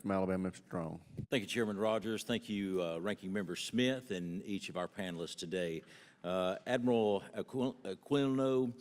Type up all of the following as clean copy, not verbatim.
from Alabama, Mr. Strong. Thank you, Chairman Rogers. Thank you, Ranking Member Smith, and each of our panelists today. Admiral Aquilino,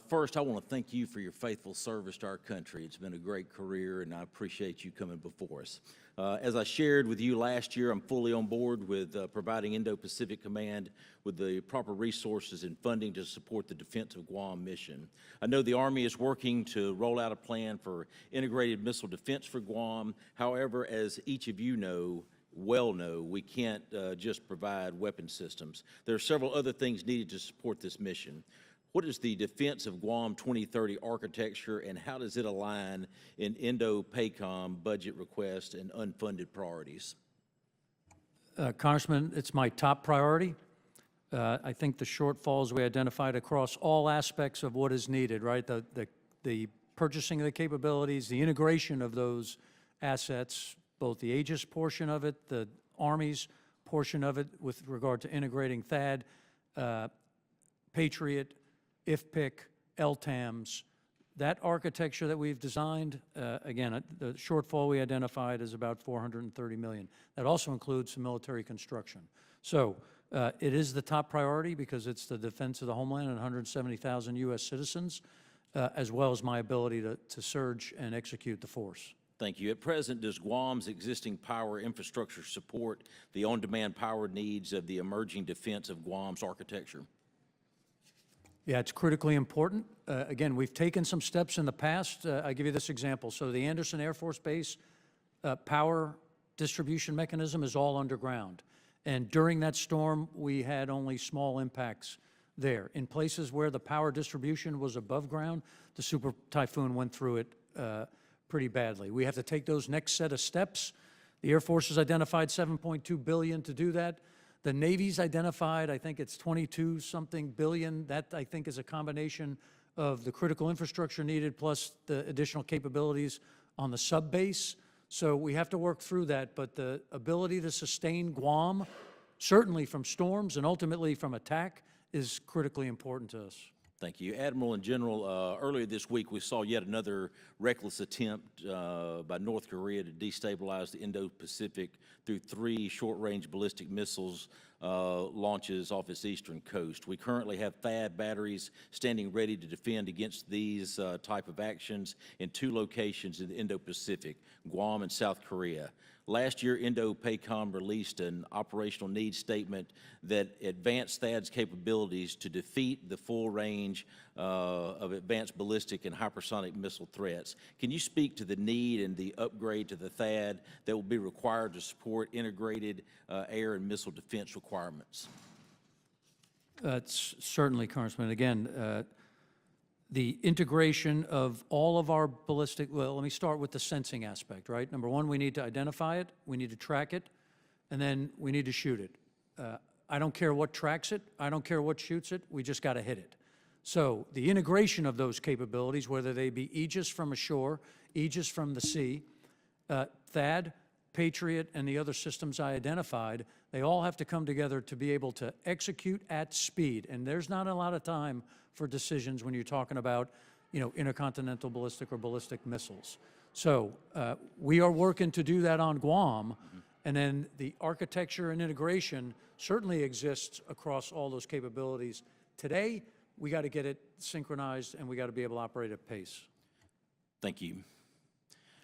first, I want to thank you for your faithful service to our country. It's been a great career, and I appreciate you coming before us. As I shared with you last year, I'm fully on board with providing Indo-Pacific Command with the proper resources and funding to support the Defense of Guam mission. I know the Army is working to roll out a plan for integrated missile defense for Guam. However, as each of you know, we can't just provide weapon systems. There are several other things needed to support this mission. What is the Defense of Guam 2030 architecture, and how does it align in Indo-PACOM budget requests and unfunded priorities? Congressman, it's my top priority. I think the shortfalls we identified across all aspects of what is needed, right? The purchasing of the capabilities, the integration of those assets, both the Aegis portion of it, the Army's portion of it with regard to integrating THAAD, Patriot, IFPC, LTAMs, that architecture that we've designed, again, the shortfall we identified is about $430 million. That also includes some military construction. So it is the top priority because it's the defense of the homeland and 170,000 U.S. citizens, as well as my ability to surge and execute the force. Thank you. At present, does Guam's existing power infrastructure support the on-demand power needs of the emerging defense of Guam's architecture? Yeah, it's critically important. Again, we've taken some steps in the past. I'll give you this example. So the Andersen Air Force Base power distribution mechanism is all underground. And during that storm, we had only small impacts there. In places where the power distribution was above ground, the super typhoon went through it pretty badly. We have to take those next set of steps. The Air Force has identified $7.2 billion to do that. The Navy's identified, I think it's 22-something billion. That, I think, is a combination of the critical infrastructure needed plus the additional capabilities on the sub-base. So we have to work through that, but the ability to sustain Guam, certainly from storms and ultimately from attack, is critically important to us. Thank you. Admiral and General, earlier this week we saw yet another reckless attempt by North Korea to destabilize the Indo-Pacific through 3 short-range ballistic missiles launches off its eastern coast. We currently have THAAD batteries standing ready to defend against these type of actions in 2 locations in the Indo-Pacific, Guam and South Korea. Last year, Indo-PACOM released an operational needs statement that advanced THAAD's capabilities to defeat the full range of advanced ballistic and hypersonic missile threats. Can you speak to the need and the upgrade to the THAAD that will be required to support integrated air and missile defense requirements? Certainly, Congressman. Again, the integration of all of our ballistic, well, let me start with the sensing aspect, right? Number one, we need to identify it, we need to track it, and then we need to shoot it. I don't care what tracks it, I don't care what shoots it, we just got to hit it. So the integration of those capabilities, whether they be Aegis from ashore, Aegis from the sea, THAAD, Patriot, and the other systems I identified, they all have to come together to be able to execute at speed. And there's not a lot of time for decisions when you're talking about, intercontinental ballistic or ballistic missiles. So we are working to do that on Guam, and then the architecture and integration certainly exists across all those capabilities. Today, we got to get it synchronized, and we got to be able to operate at pace. Thank you.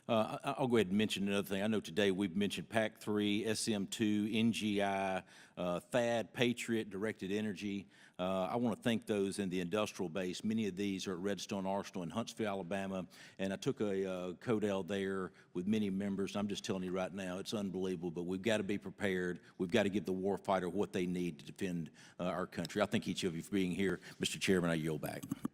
I'll go ahead and mention another thing. I know today we've mentioned PAC-3, SM-2, NGI, THAAD, Patriot, Directed Energy. I want to thank those in the industrial base. Many of these are at Redstone Arsenal in Huntsville, Alabama, and I took a CODEL there with many members. I'm just telling you right now, it's unbelievable, but we've got to be prepared. We've got to give the warfighter what they need to defend our country. I thank each of you for being here. Mr. Chairman, I yield back.